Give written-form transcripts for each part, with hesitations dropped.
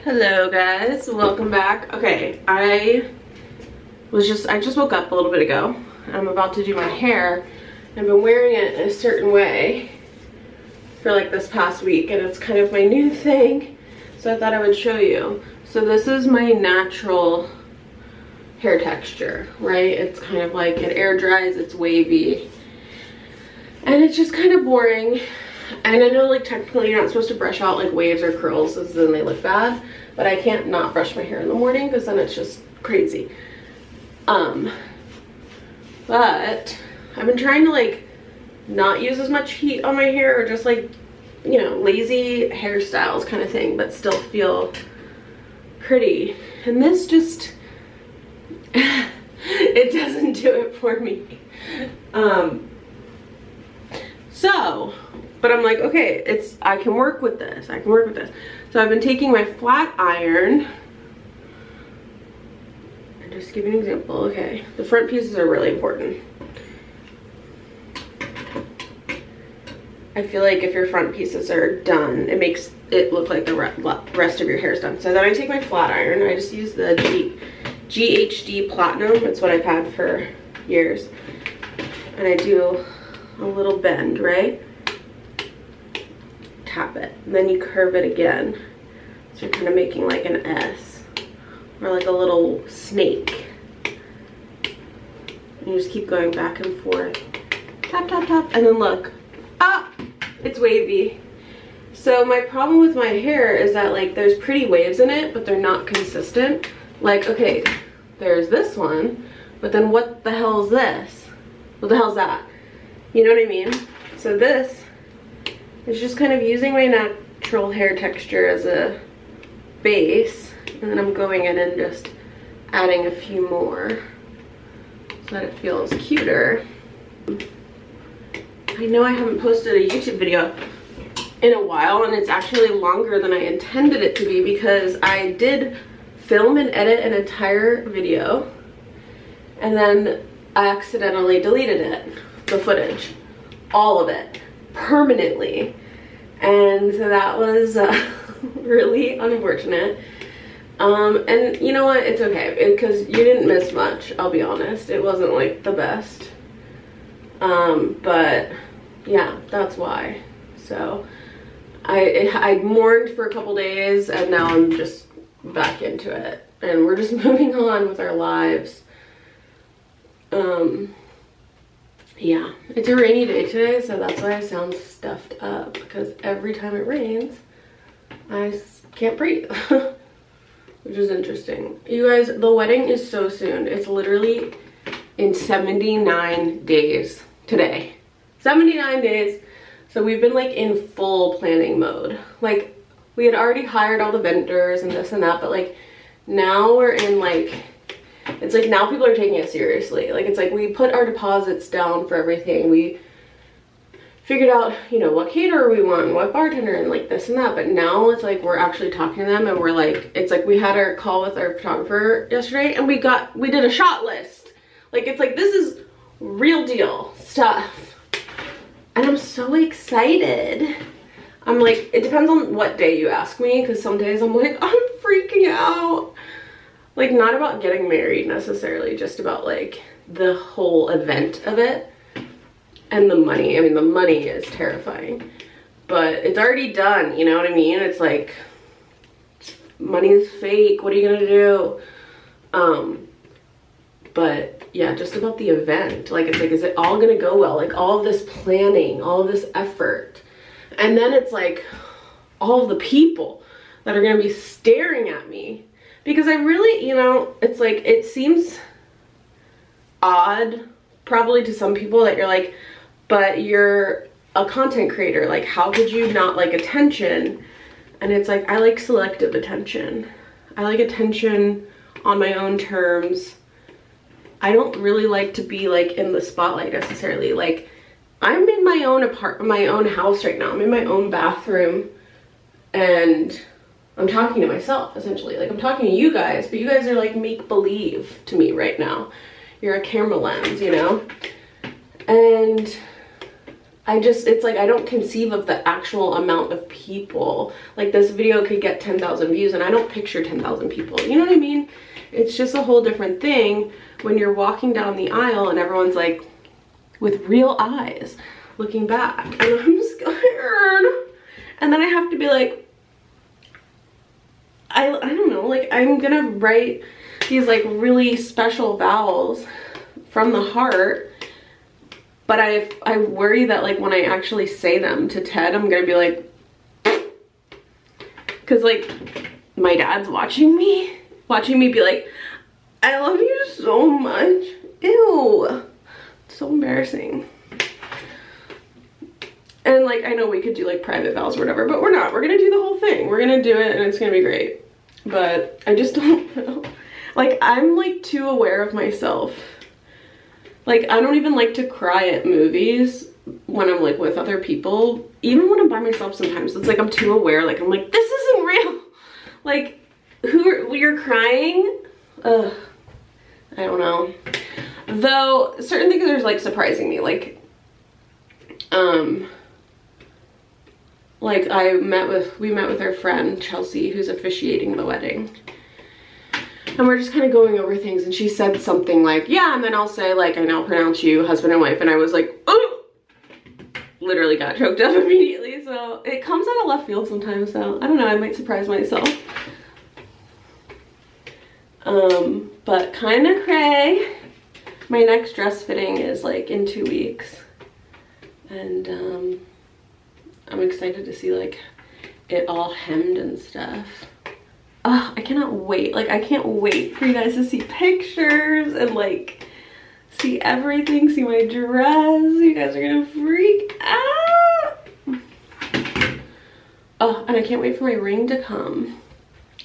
Hello guys, welcome back. Okay, I just woke up a little bit ago. I'm about to do my hair. I've been wearing it a certain way for like this past week, and it's kind of my new thing, so I thought I would show you. So this is my natural hair texture, right? It's kind of like it air dries, it's wavy, and it's just kind of boring. And I know like technically you're not supposed to brush out like waves or curls because then they look bad, but I can't not brush my hair in the morning because then it's just crazy. But I've been trying to like not use as much heat on my hair, or just like, you know, lazy hairstyles kind of thing, but still feel pretty. And this just it doesn't do it for me. But I'm like, okay, I can work with this. I can work with this. So I've been taking my flat iron. And just give you an example. Okay, the front pieces are really important. I feel like if your front pieces are done, it makes it look like the rest of your hair is done. So then I take my flat iron. I just use the GHD Platinum. It's what I've had for years. And I do a little bend, right? Tap it, and then you curve it again, so you're kind of making like an S or like a little snake, and you just keep going back and forth, tap tap tap, and then look, it's wavy. So my problem with my hair is that like there's pretty waves in it, but they're not consistent. Like, okay, there's this one, but then what the hell is this? What the hell's that? You know what I mean? So this is just kind of using my natural hair texture as a base, and then I'm going in and just adding a few more so that it feels cuter. I know I haven't posted a YouTube video in a while, and it's actually longer than I intended it to be because I did film and edit an entire video, and then I accidentally deleted it, the footage, all of it, permanently. And so that was really unfortunate. And you know what, it's okay because you didn't miss much, I'll be honest. It wasn't like the best, but yeah, that's why. So I mourned for a couple days, and now I'm just back into it, and we're just moving on with our lives. Yeah, it's a rainy day today, so that's why I sound stuffed up, because every time it rains, I can't breathe, which is interesting. You guys, the wedding is so soon. It's literally in 79 days today. 79 days. So we've been like in full planning mode. Like, we had already hired all the vendors and this and that, but like now we're in like, it's like now people are taking it seriously. Like, it's like we put our deposits down for everything. We figured out, you know, what caterer we want, what bartender, and like this and that. But now it's like we're actually talking to them, and we're like, it's like we had our call with our photographer yesterday, and we did a shot list. Like, it's like, this is real deal stuff. And I'm so excited. I'm like, it depends on what day you ask me, because some days I'm like, I'm freaking out. Like, not about getting married necessarily, just about like the whole event of it and the money. I mean, the money is terrifying, but it's already done, you know what I mean? It's like, money is fake, what are you gonna do? But yeah, just about the event. Like, it's like, is it all gonna go well? Like, all of this planning, all of this effort, and then it's like all of the people that are gonna be staring at me. Because I really, you know, it's like, it seems odd probably to some people that you're like, but you're a content creator, like how could you not like attention? And it's like, I like selective attention. I like attention on my own terms. I don't really like to be like in the spotlight necessarily. Like, I'm in my own house right now. I'm in my own bathroom, and I'm talking to myself, essentially. Like, I'm talking to you guys, but you guys are like make-believe to me right now. You're a camera lens, you know? And it's like I don't conceive of the actual amount of people. Like this video could get 10,000 views and I don't picture 10,000 people. You know what I mean? It's just a whole different thing when you're walking down the aisle and everyone's like with real eyes looking back, and I'm scared. And then I have to be like, I don't know, like I'm gonna write these like really special vows from the heart, but I worry that like when I actually say them to Ted, I'm gonna be like, because like my dad's watching me be like, I love you so much. Ew, it's so embarrassing. And like I know we could do like private vows or whatever, but we're not. We're gonna do the whole thing. We're gonna do it and it's gonna be great. But I just don't know. Like I'm like too aware of myself. Like I don't even like to cry at movies when I'm like with other people. Even when I'm by myself sometimes, it's like I'm too aware. Like I'm like, this isn't real. Like you're crying? Ugh. I don't know. Though certain things are like surprising me. Like we met with our friend Chelsea, who's officiating the wedding, and we're just kind of going over things, and she said something like, yeah, and then I'll say like, I now pronounce you husband and wife, and I was like, oh, literally got choked up immediately. So it comes out of left field sometimes, so I don't know, I might surprise myself. But kind of cray. My next dress fitting is like in 2 weeks, and I'm excited to see like it all hemmed and stuff. Oh, I cannot wait. Like I can't wait for you guys to see pictures and like see everything, see my dress. You guys are gonna freak out. Oh, and I can't wait for my ring to come.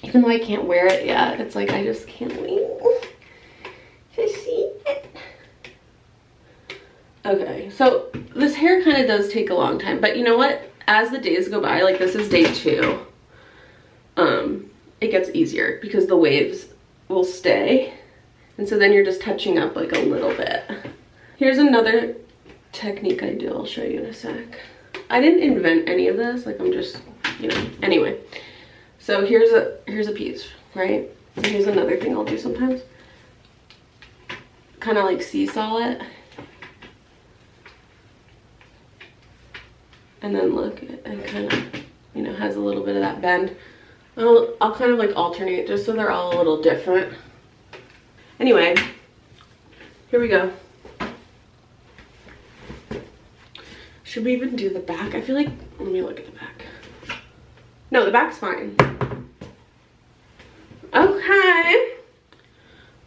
Even though I can't wear it yet, it's like I just can't wait to see it. Okay, so this hair kind of does take a long time, but you know what? As the days go by, like this is day 2, it gets easier because the waves will stay. And so then you're just touching up like a little bit. Here's another technique I do. I'll show you in a sec. I didn't invent any of this. Like I'm just, you know, anyway. So here's a piece, right? And here's another thing I'll do sometimes. Kind of like seesaw it. And then look, it kind of, you know, has a little bit of that bend. I'll kind of like alternate just so they're all a little different. Anyway, here we go. Should we even do the back? I feel like, let me look at the back. No, the back's fine. Okay.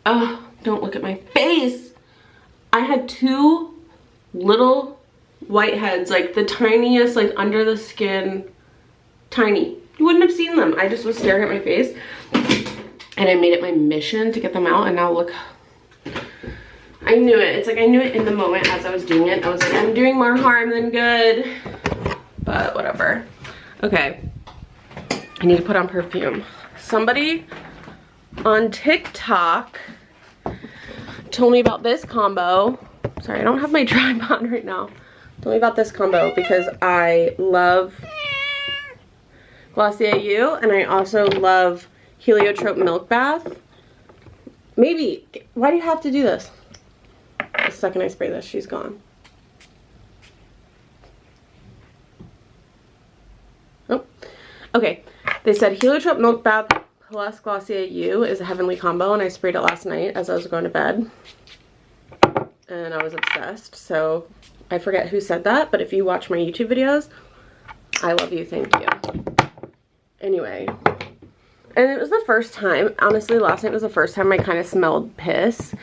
Oh, don't look at my face. I had 2 little whiteheads, like the tiniest, like under the skin, tiny. You wouldn't have seen them. I just was staring at my face and I made it my mission to get them out, and now look. I knew it. It's like I knew it in the moment as I was doing it. I was like, I'm doing more harm than good, but whatever. Okay, I need to put on perfume. Somebody on TikTok told me about this combo. Sorry, I don't have my tripod right now. Told me about this combo because I love Glossier U, and I also love Heliotrope Milk Bath. Maybe, why do you have to do this? The second I spray this, she's gone. Oh, okay. They said Heliotrope Milk Bath plus Glossier U is a heavenly combo, and I sprayed it last night as I was going to bed. And I was obsessed, so I forget who said that, but if you watch my YouTube videos, I love you, thank you. Anyway, and it was the first time, honestly, last night was the first time I kind of smelled piss.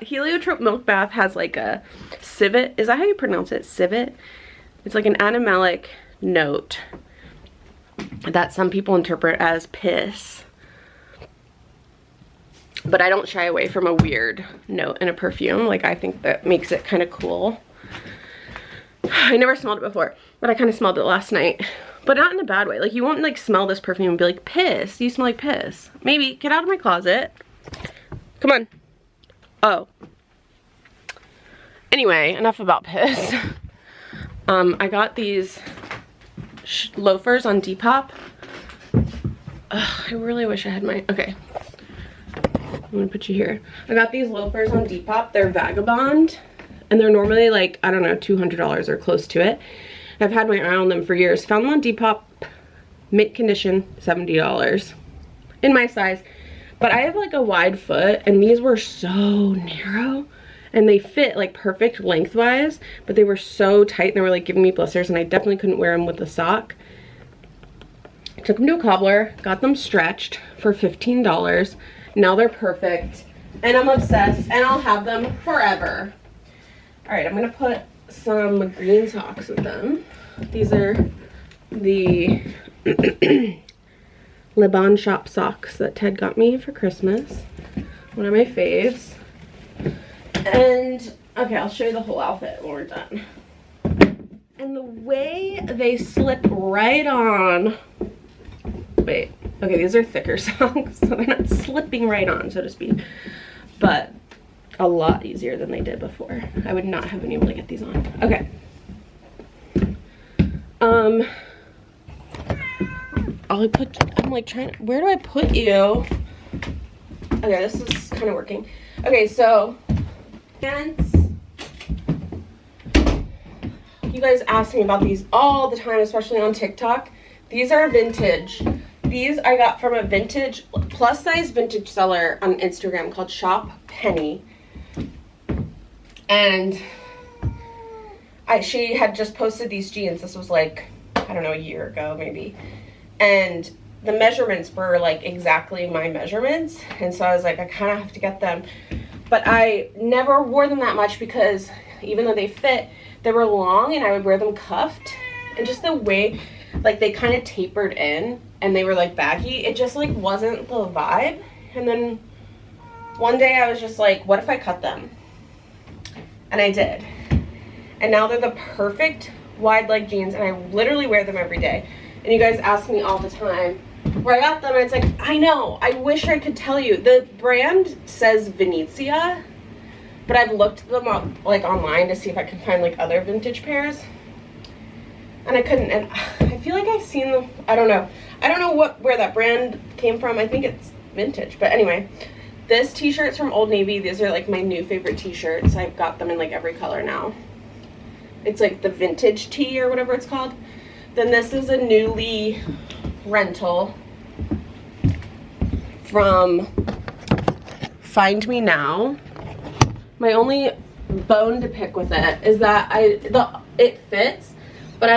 Heliotrope Milk Bath has like a civet, is that how you pronounce it? Civet? It's like an animalic note that some people interpret as piss. But I don't shy away from a weird note in a perfume. Like, I think that makes it kind of cool. I never smelled it before, but I kind of smelled it last night. But not in a bad way. Like, you won't like smell this perfume and be like, piss, you smell like piss. Maybe, get out of my closet. Come on. Oh. Anyway, enough about piss. I got these loafers on Depop. Ugh, I really wish I had my, okay. I'm gonna put you here. I got these loafers on Depop. They're Vagabond, and they're normally like, I don't know, $200 or close to it. I've had my eye on them for years. Found them on Depop, mint condition, $70 in my size. But I have like a wide foot, and these were so narrow, and they fit like perfect lengthwise, but they were so tight and they were like giving me blisters, and I definitely couldn't wear them with a sock. I took them to a cobbler, got them stretched for $15. Now they're perfect, and I'm obsessed, and I'll have them forever. All right, I'm gonna put some green socks with them. These are the Le Bon Shop socks that Ted got me for Christmas. One of my faves. And, okay, I'll show you the whole outfit when we're done. And the way they slip right on, wait, okay, these are thicker socks, so they're not slipping right on, so to speak, but a lot easier than they did before. I would not have been able to get these on. Okay. I'm like trying, where do I put you? Okay, this is kind of working. Okay, so, pants. You guys ask me about these all the time, especially on TikTok. These are vintage. These I got from a vintage, plus size vintage seller on Instagram called Shop Penny. And she had just posted these jeans. This was like, I don't know, a year ago maybe. And the measurements were like exactly my measurements. And so I was like, I kind of have to get them. But I never wore them that much because even though they fit, they were long and I would wear them cuffed. And just the way, like they kind of tapered in and they were like baggy, it just like wasn't the vibe. And then one day I was just like, what if I cut them? And I did. And now they're the perfect wide leg jeans, and I literally wear them every day. And you guys ask me all the time where I got them, and it's like, I know, I wish I could tell you. The brand says Venezia, but I've looked them up like online to see if I can find like other vintage pairs, and I couldn't. And I feel like I've seen them. I don't know where that brand came from. I think it's vintage, but anyway. This t-shirt's from Old Navy. These are like my new favorite t-shirts. I've got them in like every color now. It's like the vintage tee or whatever it's called. Then this is a Nuuly rental from Find Me Now. My only bone to pick with it is that it fits, but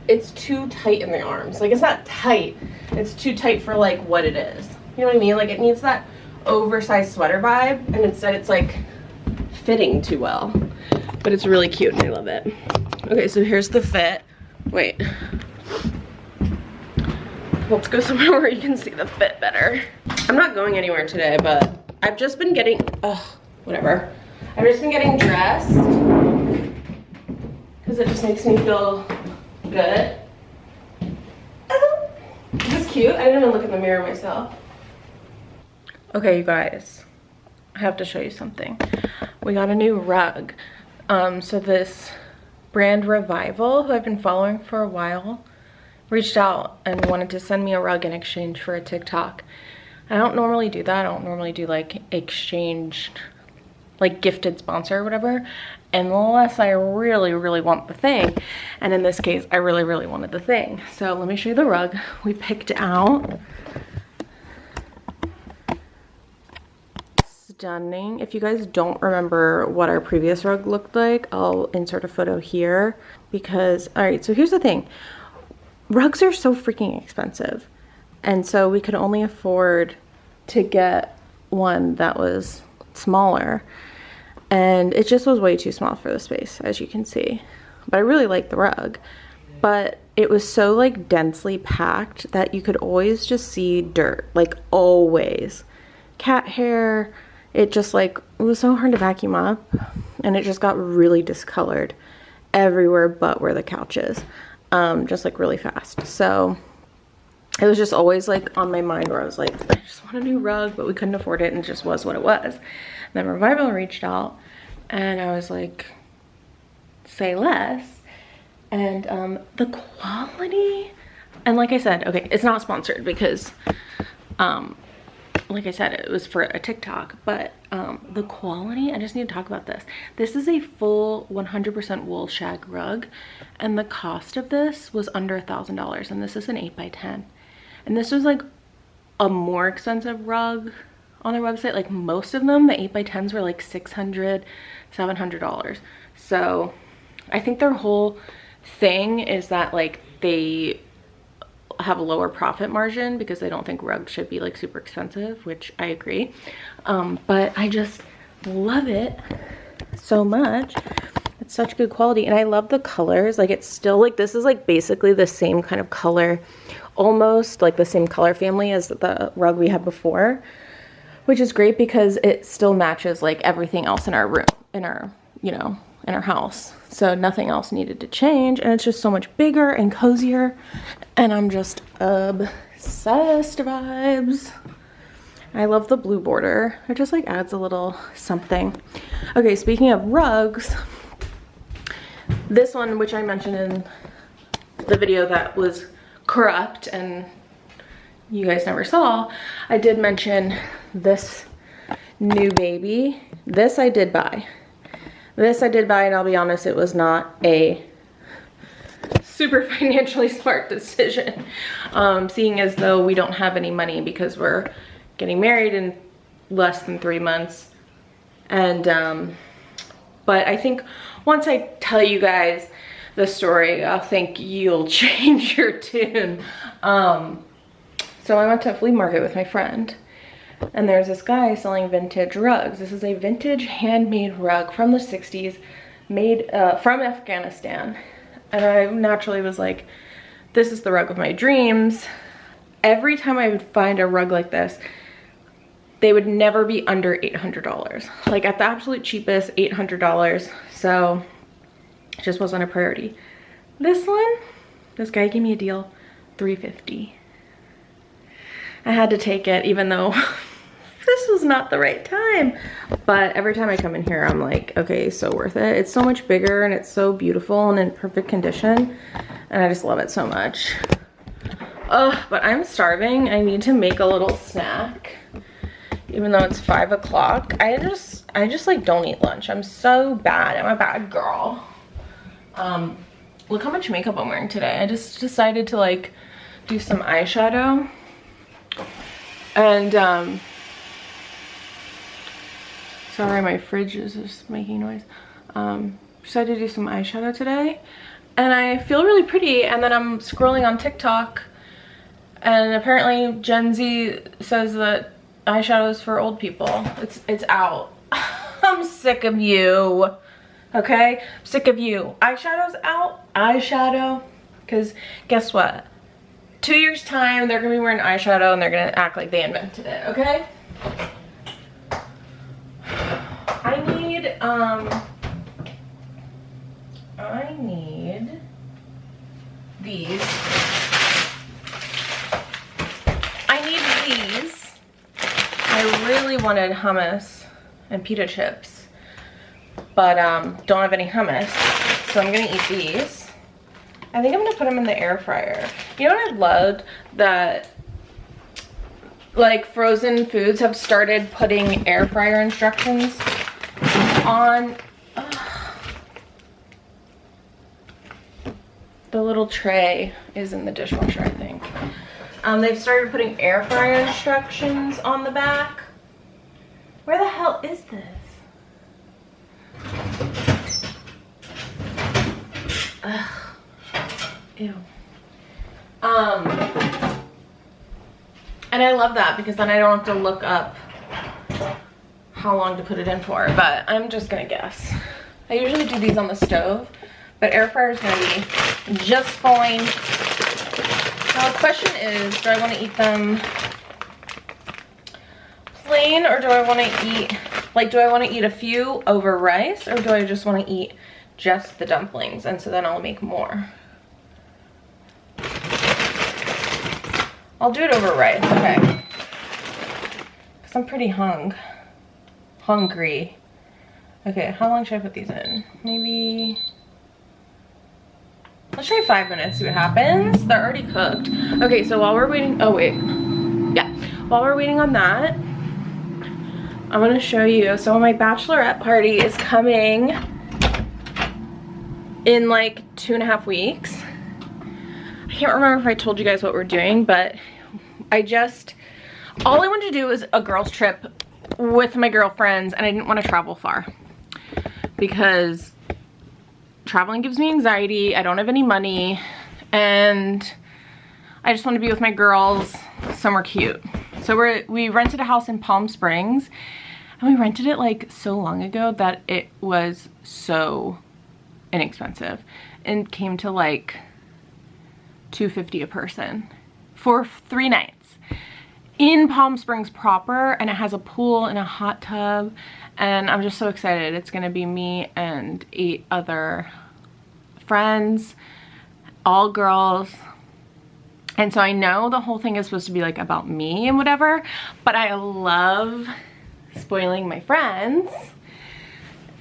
it's too tight in the arms. Like, it's not tight. It's too tight for like what it is. You know what I mean? Like, it needs that oversized sweater vibe, and instead it's like fitting too well. But it's really cute and I love it. Okay, so here's the fit. Wait. Let's go somewhere where you can see the fit better. I'm not going anywhere today, but I've just been getting, whatever. I've just been getting dressed because it just makes me feel good. Is this cute? I didn't even look in the mirror myself. Okay, you guys, I have to show you something. We got a new rug. So this brand Revival, who I've been following for a while, reached out and wanted to send me a rug in exchange for a TikTok. I don't normally do that. I don't normally do like exchange, like gifted sponsor or whatever, unless I really, really want the thing. And in this case, I really, really wanted the thing. So let me show you the rug we picked out. Stunning. If you guys don't remember what our previous rug looked like, I'll insert a photo here because, all right, so here's the thing. Rugs are so freaking expensive. And so we could only afford to get one that was smaller. And it just was way too small for the space, as you can see. But I really like the rug. But it was so like densely packed that you could always just see dirt, like always. Cat hair. It just like, it was so hard to vacuum up, and it just got really discolored everywhere but where the couch is, just like really fast. So it was just always like on my mind where I was like, I just want a new rug, but we couldn't afford it, and it just was what it was. And then Revival reached out, and I was like, say less. And the quality, and like I said, okay, it's not sponsored because like I said, it was for a TikTok, but the quality, I just need to talk about this. This is a full 100% wool shag rug, and the cost of this was under $1,000, and this is an 8x10. And this was like a more expensive rug on their website. Like most of them, the 8x10s were like $600, $700. So I think their whole thing is that like they have a lower profit margin because they don't think rugs should be like super expensive, which I agree. But I just love it so much. It's such good quality, and I love the colors. Like it's still like, this is like basically the same kind of color, almost like the same color family as the rug we had before, which is great because it still matches like everything else in our room, in our, you know, in our house. So nothing else needed to change, and it's just so much bigger and cozier, and I'm just obsessed vibes. I love the blue border. It just like adds a little something. Okay, speaking of rugs, this one, which I mentioned in the video that was corrupt and you guys never saw, I did mention this new baby. This I did buy. This I did buy, and I'll be honest, it was not a super financially smart decision, seeing as though we don't have any money because we're getting married in less than 3 months. And but I think once I tell you guys the story, I think you'll change your tune. So I went to a flea market with my friend, and there's this guy selling vintage rugs. This is a vintage handmade rug from the 60s, made from Afghanistan. And I naturally was like, this is the rug of my dreams. Every time I would find a rug like this, they would never be under $800. Like at the absolute cheapest, $800. So it just wasn't a priority. This one, this guy gave me a deal, $350. I had to take it, even though this was not the right time. But every time I come in here, I'm like, okay, so worth it. It's so much bigger, and it's so beautiful and in perfect condition. And I just love it so much. Oh, but I'm starving. I need to make a little snack, even though it's 5 o'clock. I just like don't eat lunch. I'm so bad. I'm a bad girl. Look how much makeup I'm wearing today. I just decided to like do some eyeshadow. And sorry, my fridge is just making noise. Decided to do some eyeshadow today, and I feel really pretty. And then I'm scrolling on TikTok, and apparently Gen Z says that eyeshadow is for old people. It's out. I'm sick of you. Okay, I'm sick of you. Eyeshadow's out. Eyeshadow, because guess what? 2 years time, they're gonna be wearing eyeshadow and they're gonna act like they invented it, okay? I need these. I need these. I really wanted hummus and pita chips, but don't have any hummus, so I'm gonna eat these. I think I'm gonna put them in the air fryer. You know what I've loved? That like frozen foods have started putting air fryer instructions on. The little tray is in the dishwasher, I think. They've started putting air fryer instructions on the back. Where the hell is this? Ugh. Ew. And I love that because then I don't have to look up how long to put it in for, but I'm just gonna guess. I usually do these on the stove, but air fryer is gonna be just fine. Now the question is, do I want to eat them plain, or do I want to eat, like, do I want to eat a few over rice, or do I just want to eat just the dumplings, and so then I'll make more? I'll do it over rice, okay. Because I'm pretty hungry. Okay, how long should I put these in? Maybe Let's try 5 minutes, see what happens. They're already cooked. Okay, so while we're waiting, oh wait. Yeah, while we're waiting on that, I'm gonna show you. So my bachelorette party is coming in like 2.5 weeks. I can't remember if I told you guys what we're doing, but all I wanted to do was a girls trip with my girlfriends, and I didn't want to travel far because traveling gives me anxiety. I don't have any money, and I just want to be with my girls somewhere cute. So we rented a house in Palm Springs, and we rented it like so long ago that it was so inexpensive and came to like $250 a person for 3 nights in Palm Springs proper, and it has a pool and a hot tub, and I'm just so excited. It's gonna be me and 8 other friends, all girls. And so I know the whole thing is supposed to be like about me and whatever, but I love spoiling my friends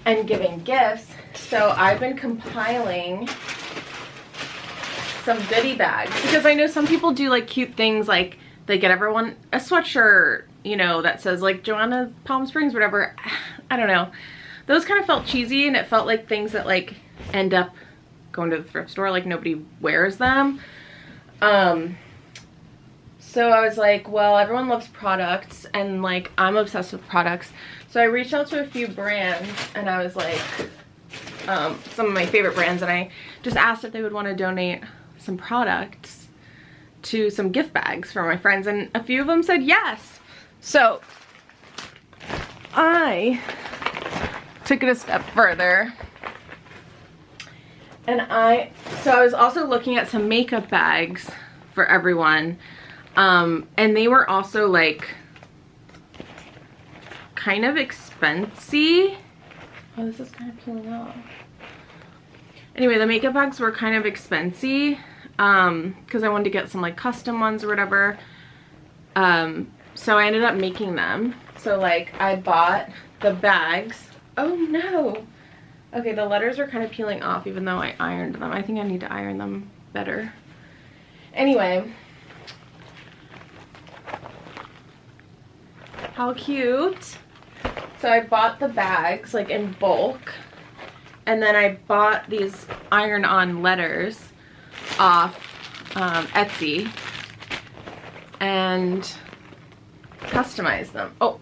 and giving gifts. So I've been compiling some goodie bags because I know some people do like cute things, like they get everyone a sweatshirt, you know, that says like Joanna Palm Springs, whatever. I don't know. Those kind of felt cheesy, and it felt like things that like end up going to the thrift store, like nobody wears them. So I was like, well, everyone loves products, and like I'm obsessed with products. So I reached out to a few brands, and I was like, some of my favorite brands, and I just asked if they would want to donate some products to some gift bags for my friends, and a few of them said yes. So I took it a step further, and I was also looking at some makeup bags for everyone, and they were also like kind of expensive. Oh, this is kind of peeling off. Anyway, the makeup bags were kind of expensive because I wanted to get some like custom ones or whatever. So I ended up making them. So like I bought the bags. Oh no. Okay, the letters are kind of peeling off even though I ironed them. I think I need to iron them better. Anyway. How cute. So I bought the bags like in bulk. And then I bought these iron-on letters off Etsy and customized them. Oh, all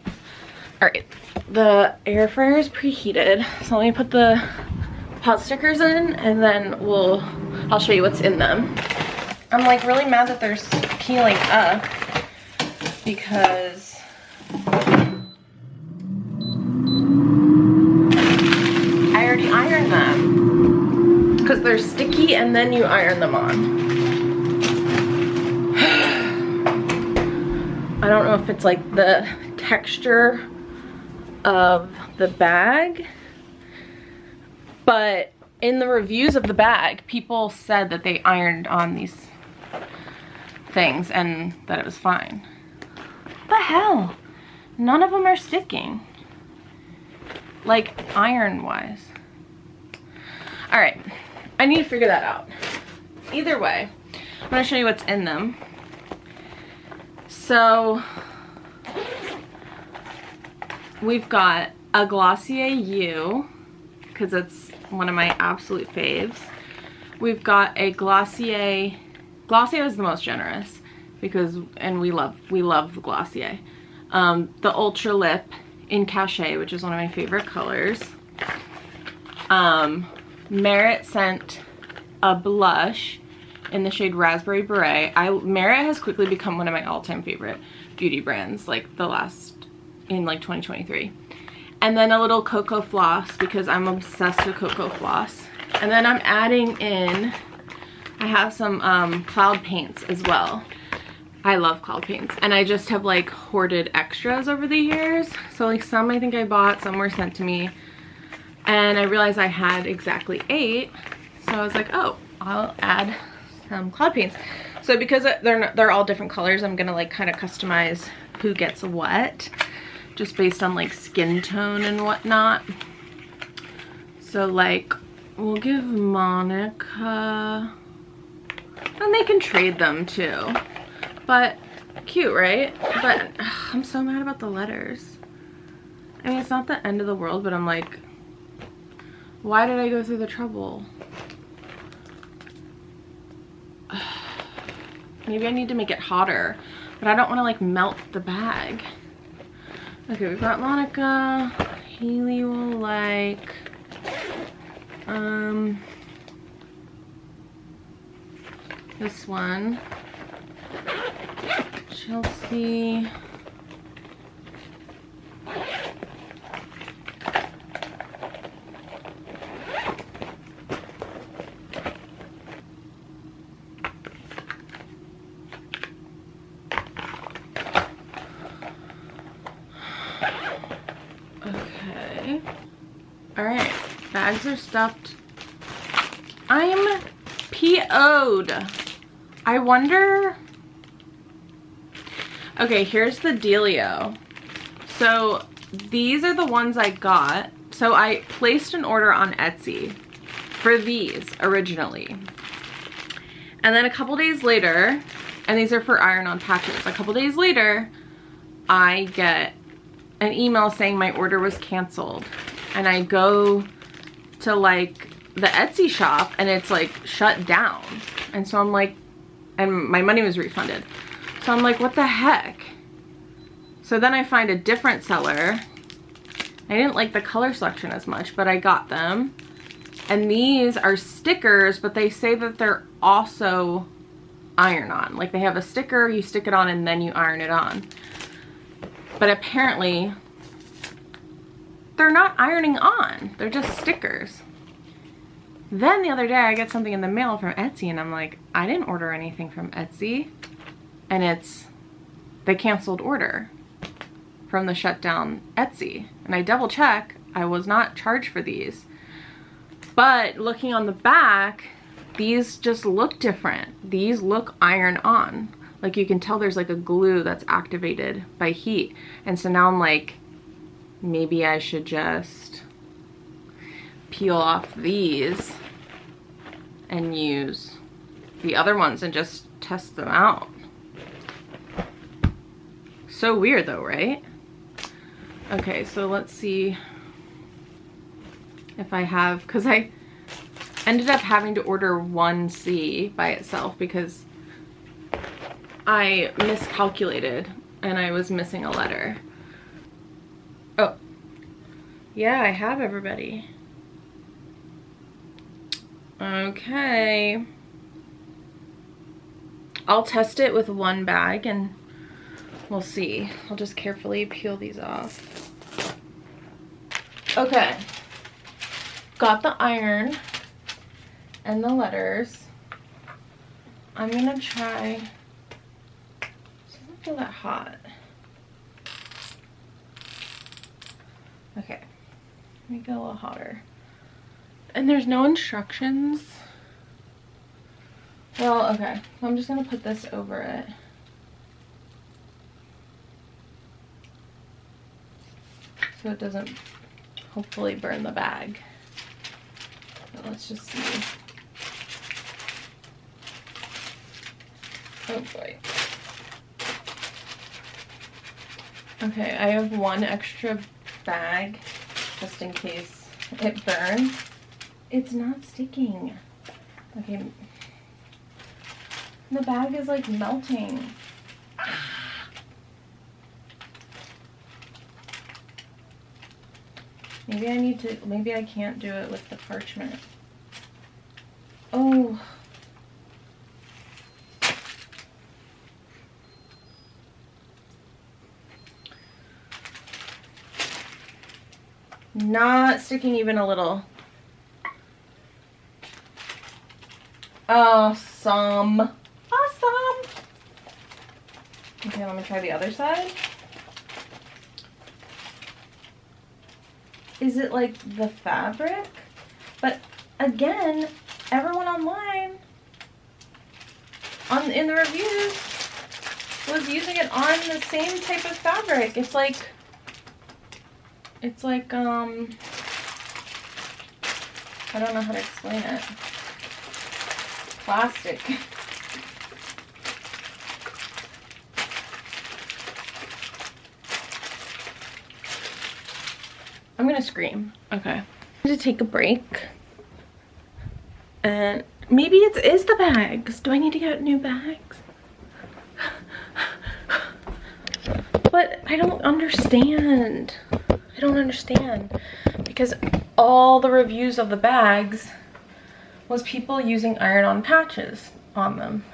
right. The air fryer is preheated, so let me put the pot stickers in, and then I'll show you what's in them. I'm like really mad that they're peeling up because I already ironed them because they're sticky, and then you iron them on. I don't know if it's like the texture of the bag, but in the reviews of the bag, people said that they ironed on these things and that it was fine. What the hell? None of them are sticking. Like iron wise. All right, I need to figure that out. Either way, I'm gonna show you what's in them. So we've got a Glossier U, because it's one of my absolute faves. We've got a Glossier is the most generous because, and we love the Glossier. The Ultra Lip in Cachet, which is one of my favorite colors. Merit sent a blush in the shade Raspberry Beret. Merit has quickly become one of my all-time favorite beauty brands, like in like 2023. And then a little Cocoa Floss because I'm obsessed with Cocoa Floss. And then I'm adding in, I have some cloud paints as well. I love cloud paints, and I just have like hoarded extras over the years. So like some I think I bought, some were sent to me, and I realized I had exactly 8. So I was like, oh, I'll add some cloud paints. So because they're all different colors, I'm gonna like kind of customize who gets what, just based on like skin tone and whatnot. So like we'll give Monica, And they can trade them too. But cute, right? But I'm so mad about the letters. I mean, it's not the end of the world, but I'm like, why did I go through the trouble? Maybe I need to make it hotter, but I don't want to like melt the bag. Okay, we've got Monica. Haley will like, this one. Chelsea. Okay. All right, bags are stuffed. I'm PO'd. I wonder. Okay, here's the dealio. So these are the ones I got. So I placed an order on Etsy for these originally. And then a couple days later, and these are for iron-on patches. A couple days later, I get an email saying my order was canceled. And I go to like the Etsy shop and it's like shut down. And so I'm like, and my money was refunded. So I'm like, what the heck? So then I find a different seller. I didn't like the color selection as much, but I got them. And these are stickers, but they say that they're also iron-on. Like they have a sticker, you stick it on, and then you iron it on. But apparently, they're not ironing on. They're just stickers. Then the other day, I get something in the mail from Etsy, and I'm like, I didn't order anything from Etsy. And it's the canceled order from the shutdown Etsy. And I double check, I was not charged for these. But looking on the back, these just look different. These look iron on. Like you can tell there's like a glue that's activated by heat. And so now I'm like, maybe I should just peel off these and use the other ones and just test them out. So weird though, right? Okay, so let's see if I have, because I ended up having to order 1C by itself because I miscalculated and I was missing a letter. Oh, yeah, I have everybody. Okay. I'll test it with one bag and we'll see. I'll just carefully peel these off. Okay. Got the iron and the letters. I'm gonna try. It doesn't feel that hot. Okay. Let me go a little hotter. And there's no instructions. Well, okay. I'm just gonna put this over it. So it doesn't hopefully burn the bag. But let's just see. Oh boy. Okay, I have one extra bag just in case it burns. It's not sticking. Okay. The bag is like melting. Maybe I need to, maybe I can't do it with the parchment. Oh. Not sticking even a little. Awesome. Awesome. Okay, let me try the other side. Is it like the fabric? But again, everyone online in the reviews was using it on the same type of fabric. It's like I don't know how to explain it. Plastic. I'm gonna scream. Okay. I'm gonna take a break. And maybe it is the bags. Do I need to get new bags? But I don't understand. I don't understand. Because all the reviews of the bags was people using iron-on patches on them.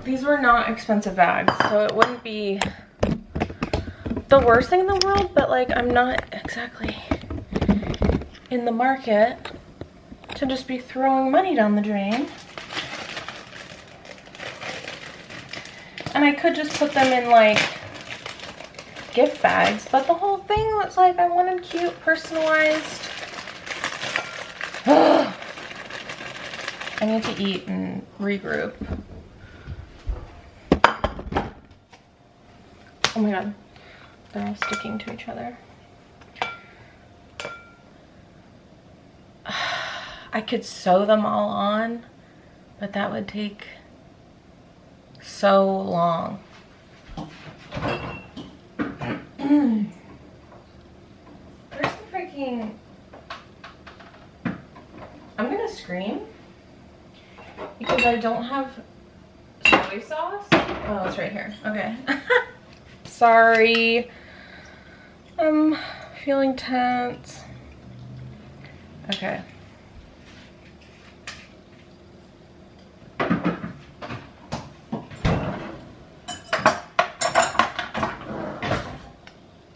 These were not expensive bags, so it wouldn't be the worst thing in the world, but like I'm not exactly in the market to just be throwing money down the drain. And I could just put them in like gift bags, but the whole thing looks like I wanted cute, personalized. I need to eat and regroup. Oh my god, they're all sticking to each other. I could sew them all on, but that would take so long. There's the freaking... I'm gonna scream because I don't have soy sauce. Oh, it's right here. Okay. Sorry. I'm feeling tense. Okay.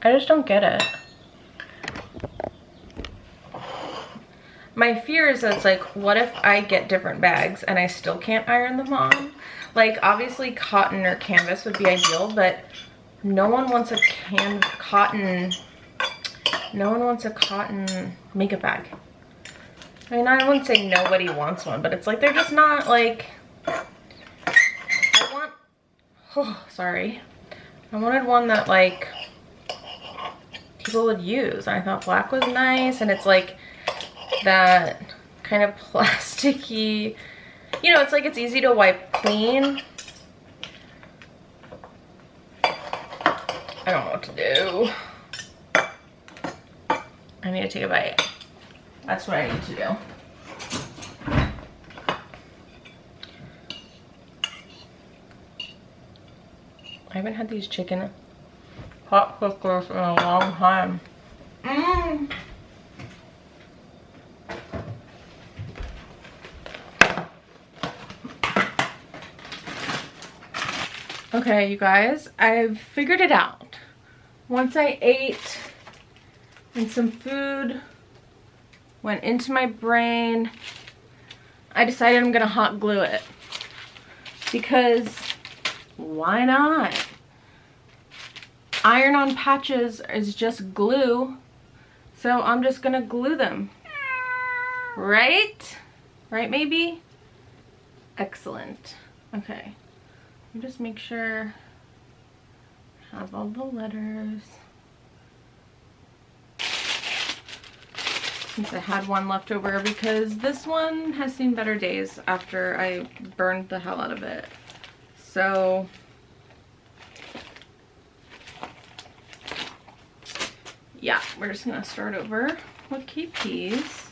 I just don't get it. My fear is that it's like, what if I get different bags and I still can't iron them on? Like, obviously cotton or canvas would be ideal, but no one wants a cotton makeup bag. I mean, I wouldn't say nobody wants one, but it's like, they're just not like, I wanted one that like people would use. I thought black was nice, and it's like that kind of plasticky, you know, it's like it's easy to wipe clean. I don't know what to do. I need to take a bite. That's what I need to do. I haven't had these chicken hot cookers in a long time. Okay, you guys, I've figured it out. Once I ate and some food went into my brain, I decided I'm gonna hot glue it. Because why not? Iron-on patches is just glue, so I'm just gonna glue them. Right? Right, maybe? Excellent. Okay. Just make sure I have all the letters. Since I had one left over, because this one has seen better days after I burned the hell out of it. So yeah, we're just gonna start over with KPs.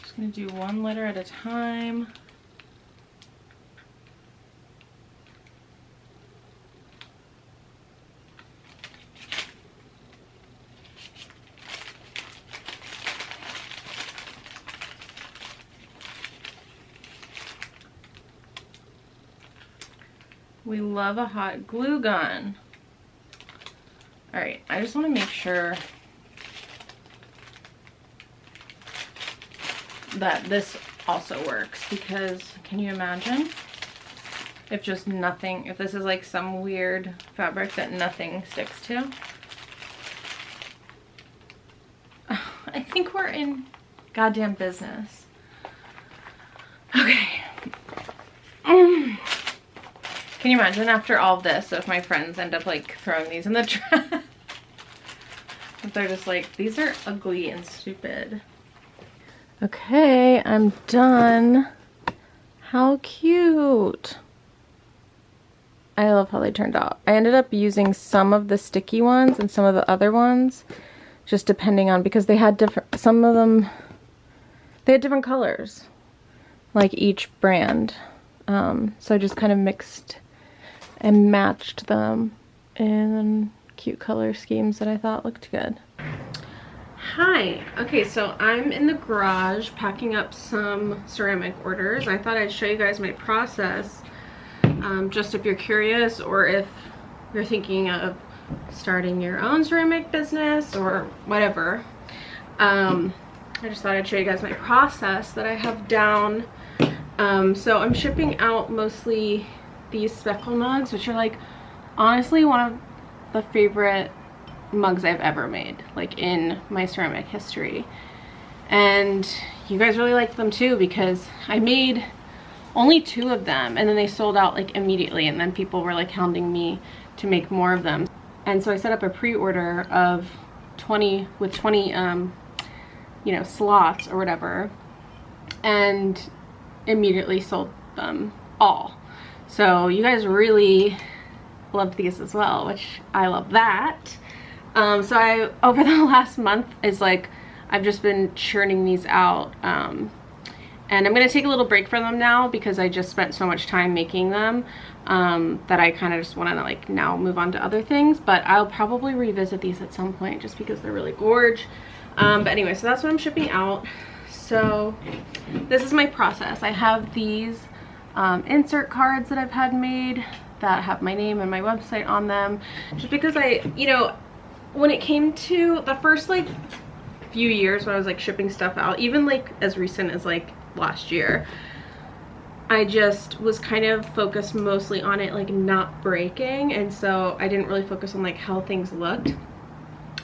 Just gonna do one letter at a time. We love a hot glue gun. All right, I just want to make sure that this also works, because can you imagine if just nothing, if this is like some weird fabric that nothing sticks to? Oh, I think we're in goddamn business. Okay. Can you imagine after all this, if my friends end up like throwing these in the trash? If they're just like, these are ugly and stupid. Okay, I'm done. How cute. I love how they turned out. I ended up using some of the sticky ones and some of the other ones, just depending on, because they had different, some of them, they had different colors, like each brand. So I just kind of mixed and matched them in cute color schemes that I thought looked good. Hi. Okay, so I'm in the garage packing up some ceramic orders. I thought I'd show you guys my process, just if you're curious or if you're thinking of starting your own ceramic business or whatever. I just thought I'd show you guys my process that I have down. So I'm shipping out mostly these speckle mugs, which are like honestly one of the favorite mugs I've ever made, like in my ceramic history. And you guys really liked them too, because I made only 2 of them and then they sold out like immediately, and then people were like hounding me to make more of them. And so I set up a pre-order of 20 with 20 you know, slots or whatever, and immediately sold them all. So you guys really loved these as well, which I love that. So I, over the last month, is like I've just been churning these out, and I'm gonna take a little break from them now because I just spent so much time making them, that I kind of just want to like now move on to other things. But I'll probably revisit these at some point just because they're really gorge. But anyway, so that's what I'm shipping out. So this is my process. I have these insert cards that I've had made that have my name and my website on them, just because I, you know, when it came to the first like few years when I was like shipping stuff out, even like as recent as like last year, I just was kind of focused mostly on it like not breaking, and so I didn't really focus on like how things looked.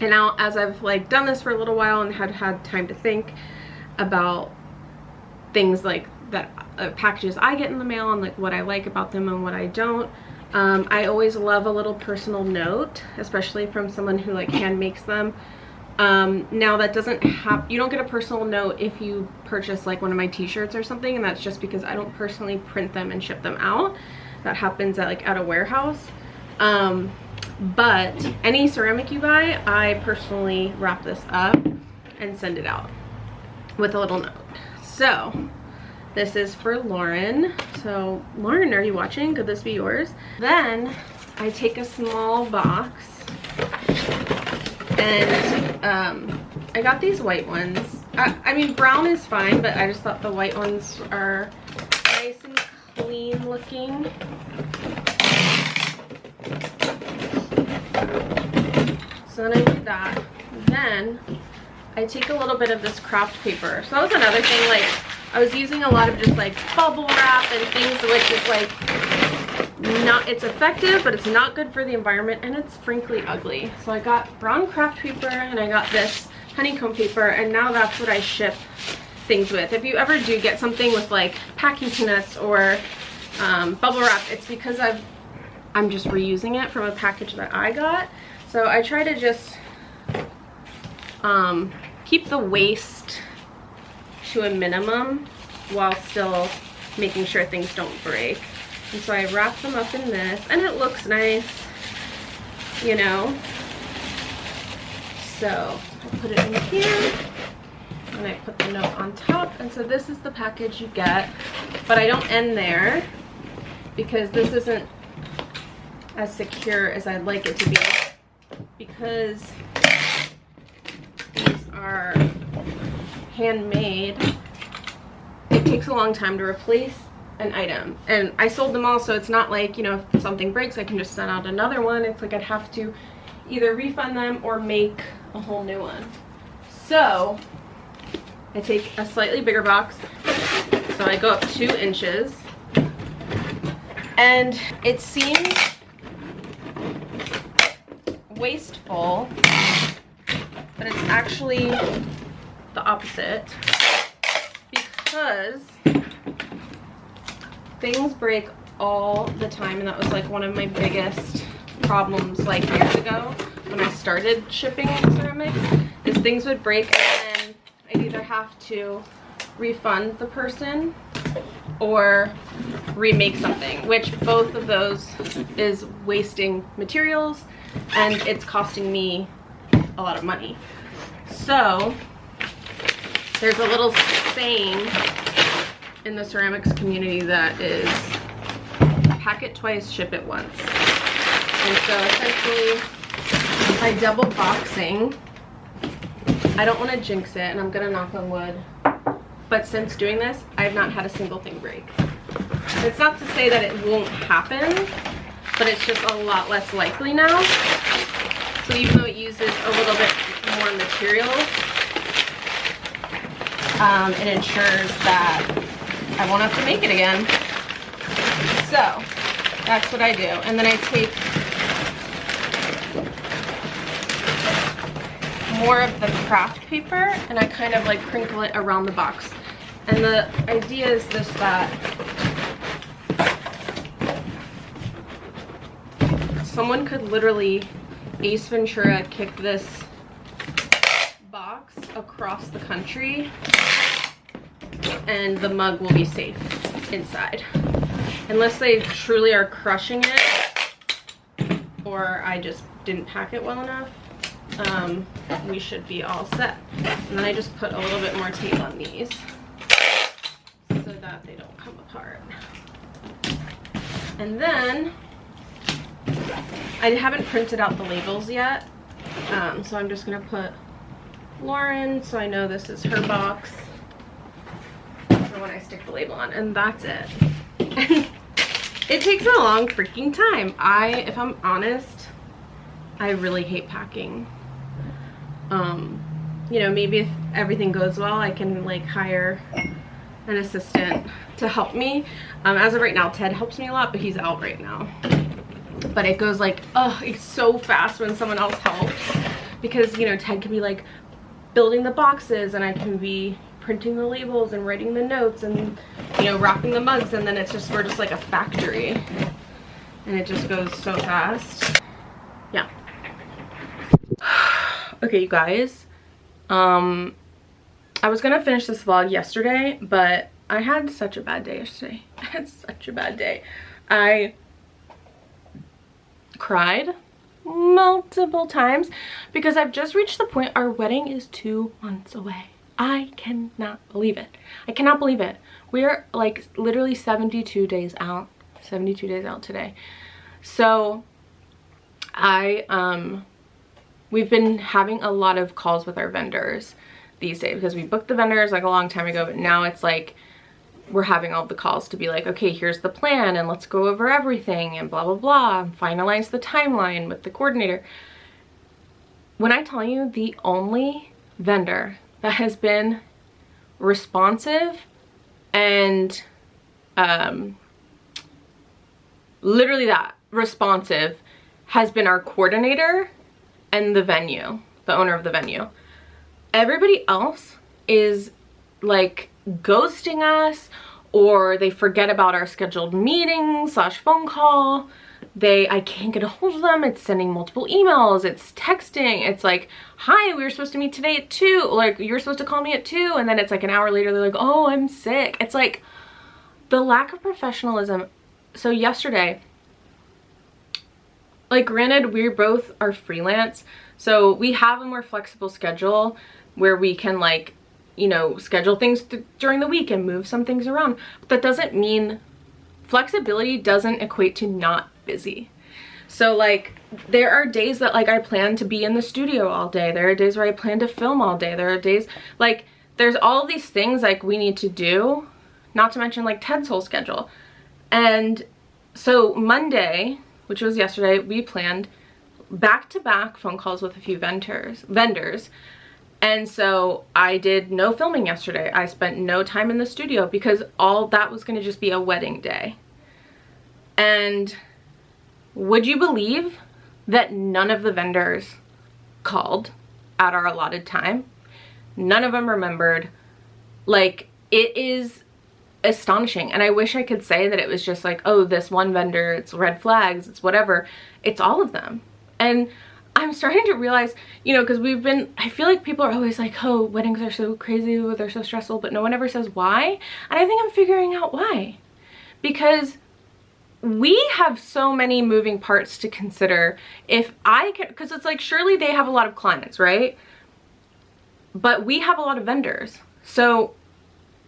And now as I've like done this for a little while and had time to think about things like that, packages I get in the mail and like what I like about them and what I don't, I always love a little personal note, especially from someone who like hand makes them. Now that doesn't have, you don't get a personal note if you purchase like one of my t-shirts or something, and that's just because I don't personally print them and ship them out. That happens at a warehouse. But any ceramic you buy, I personally wrap this up and send it out with a little note. So this is for Lauren. So Lauren, are you watching? Could this be yours? Then I take a small box and I got these white ones. I mean, brown is fine, but I just thought the white ones are nice and clean looking. So then I do that. Then I take a little bit of this craft paper. So that was another thing, like I was using a lot of just like bubble wrap and things, which is like not, it's effective, but it's not good for the environment, and it's frankly ugly. So I got brown craft paper and I got this honeycomb paper, and now that's what I ship things with. If you ever do get something with like packing peanuts or bubble wrap, it's because I'm just reusing it from a package that I got. So I try to just keep the waste to a minimum while still making sure things don't break. And so I wrap them up in this, and it looks nice, you know. So I put it in here and I put the note on top, and so this is the package you get. But I don't end there because this isn't as secure as I'd like it to be, because these are handmade. It takes a long time to replace an item, and I sold them all, so it's not like, you know, if something breaks I can just send out another one. It's like I'd have to either refund them or make a whole new one. So I take a slightly bigger box, so I go up 2 inches, and it seems wasteful, but it's actually the opposite, because things break all the time, and that was like one of my biggest problems like years ago when I started shipping ceramics, is things would break and then I'd either have to refund the person or remake something, which both of those is wasting materials and it's costing me a lot of money. So there's a little saying in the ceramics community that is pack it twice, ship it once. And so essentially by double boxing, I don't want to jinx it and I'm gonna knock on wood, but since doing this, I've not had a single thing break. It's not to say that it won't happen, but it's just a lot less likely now. So even though it uses a little bit more material, it ensures that I won't have to make it again. So that's what I do. And then I take more of the craft paper and I kind of like crinkle it around the box. And the idea is this, that someone could literally Ace Ventura kick this box across the country and the mug will be safe inside. Unless they truly are crushing it or I just didn't pack it well enough, we should be all set. And then I just put a little bit more tape on these so that they don't come apart. And then I haven't printed out the labels yet, so I'm just gonna put Lauren so I know this is her box for when I stick the label on, and that's it. It takes a long freaking time. If I'm honest, I really hate packing. You know, maybe if everything goes well, I can like hire an assistant to help me. As of right now, Ted helps me a lot, but he's out right now. But it goes like, oh, it's so fast when someone else helps, because, you know, Ted can be like building the boxes and I can be printing the labels and writing the notes and, you know, wrapping the mugs, and then it's just, we're just like a factory and it just goes so fast. Yeah. Okay, you guys, I was gonna finish this vlog yesterday, but I had such a bad day yesterday. I had such a bad day. I cried multiple times because I've just reached the point, our wedding is 2 months away. I cannot believe it. I cannot believe it. We're like literally 72 days out. 72 days out today. So we've been having a lot of calls with our vendors these days because we booked the vendors like a long time ago, but now it's like we're having all the calls to be like, okay, here's the plan and let's go over everything and blah blah blah and finalize the timeline with the coordinator. When I tell you, the only vendor that has been responsive and literally that responsive has been our coordinator and the venue, the owner of the venue. Everybody else is like ghosting us, or they forget about our scheduled meeting / phone call. I can't get a hold of them. It's sending multiple emails, it's texting, it's like, hi, we were supposed to meet today at 2, like you're supposed to call me at 2, and then it's like an hour later they're like, oh, I'm sick. It's like the lack of professionalism. So yesterday, like, granted, we both are freelance, so we have a more flexible schedule where we can, like, you know, schedule things during the week and move some things around. But that doesn't mean, flexibility doesn't equate to not busy. So like there are days that like I plan to be in the studio all day. There are days where I plan to film all day. There are days like there's all these things like we need to do, not to mention like Ted's whole schedule. And so Monday, which was yesterday, we planned back-to-back phone calls with a few vendors. And so I did no filming yesterday. I spent no time in the studio because all that was going to just be a wedding day. And would you believe that none of the vendors called at our allotted time? None of them remembered. Like, it is astonishing. And I wish I could say that it was just like, oh, this one vendor, it's red flags, it's whatever. It's all of them. And I'm starting to realize, you know, because I feel like people are always like, oh, weddings are so crazy, they're so stressful, but no one ever says why. And I think I'm figuring out why. Because we have so many moving parts to consider. If I can, because it's like, surely they have a lot of clients, right? But we have a lot of vendors. So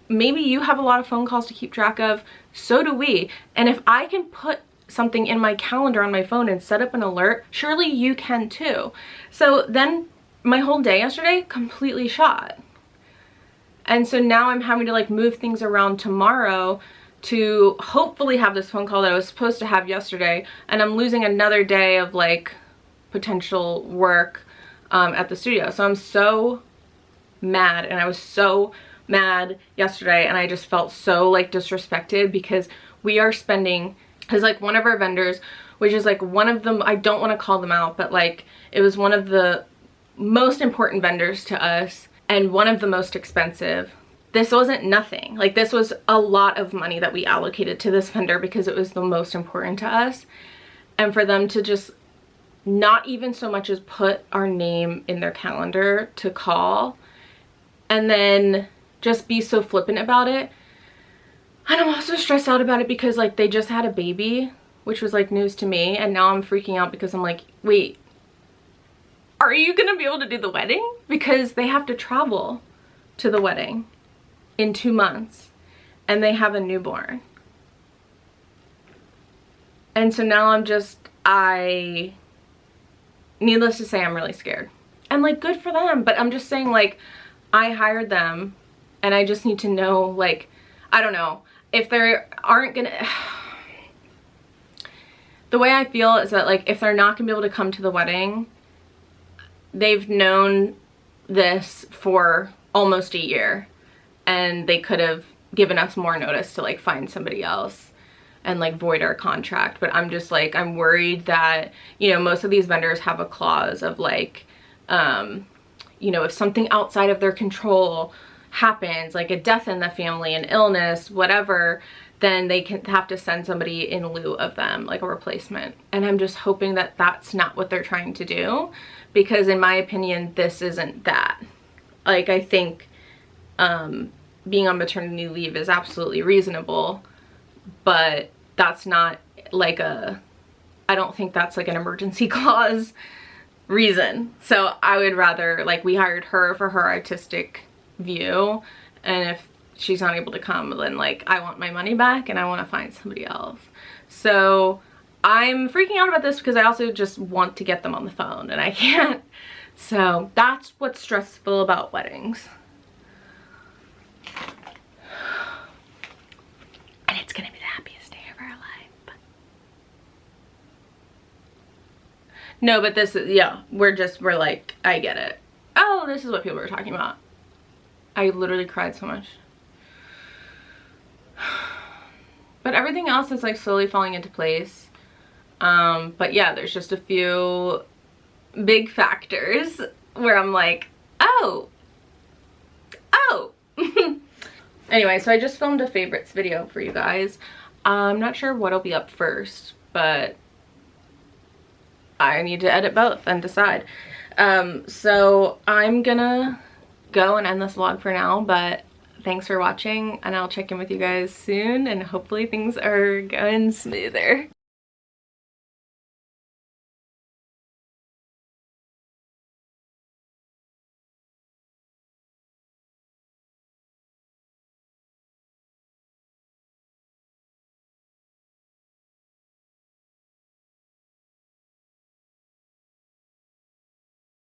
maybe you have a lot of phone calls to keep track of, so do we. And if I can put something in my calendar on my phone and set up an alert, surely you can too. So then my whole day yesterday completely shot. And so now I'm having to like move things around tomorrow to hopefully have this phone call that I was supposed to have yesterday, and I'm losing another day of like potential work at the studio. So I'm so mad, and I was so mad yesterday, and I just felt so like disrespected because we are spending, because like one of our vendors, which is like one of them, I don't want to call them out, but like it was one of the most important vendors to us and one of the most expensive. This wasn't nothing. Like, this was a lot of money that we allocated to this vendor because it was the most important to us. And for them to just not even so much as put our name in their calendar to call and then just be so flippant about it. And I'm also stressed out about it because like they just had a baby, which was like news to me, and now I'm freaking out because I'm like, wait, are you gonna be able to do the wedding? Because they have to travel to the wedding in 2 months and they have a newborn. And so now needless to say, I'm really scared. And like, good for them, but I'm just saying, like, I hired them and I just need to know, like, I don't know, if they aren't gonna, the way I feel is that like, if they're not gonna be able to come to the wedding, they've known this for almost a year and they could have given us more notice to like find somebody else and like void our contract. But I'm just like, I'm worried that, you know, most of these vendors have a clause of like, you know, if something outside of their control happens, like a death in the family, an illness, whatever, then they can have to send somebody in lieu of them, like a replacement. And I'm just hoping that that's not what they're trying to do, because in my opinion, this isn't that. Like, I think being on maternity leave is absolutely reasonable, but that's not like I don't think that's like an emergency clause reason. So I would rather, like, we hired her for her artistic view, and if she's not able to come, then like I want my money back and I want to find somebody else. So I'm freaking out about this because I also just want to get them on the phone and I can't. So that's what's stressful about weddings. And it's gonna be the happiest day of our life. No, but this is, yeah, we're like, I get it. Oh, this is what people were talking about. I literally cried so much. But everything else is like slowly falling into place. But yeah, there's just a few big factors where I'm like, oh. Anyway, so I just filmed a favorites video for you guys. I'm not sure what'll be up first, but I need to edit both and decide. So I'm gonna go and end this vlog for now, but thanks for watching, and I'll check in with you guys soon, and hopefully things are going smoother.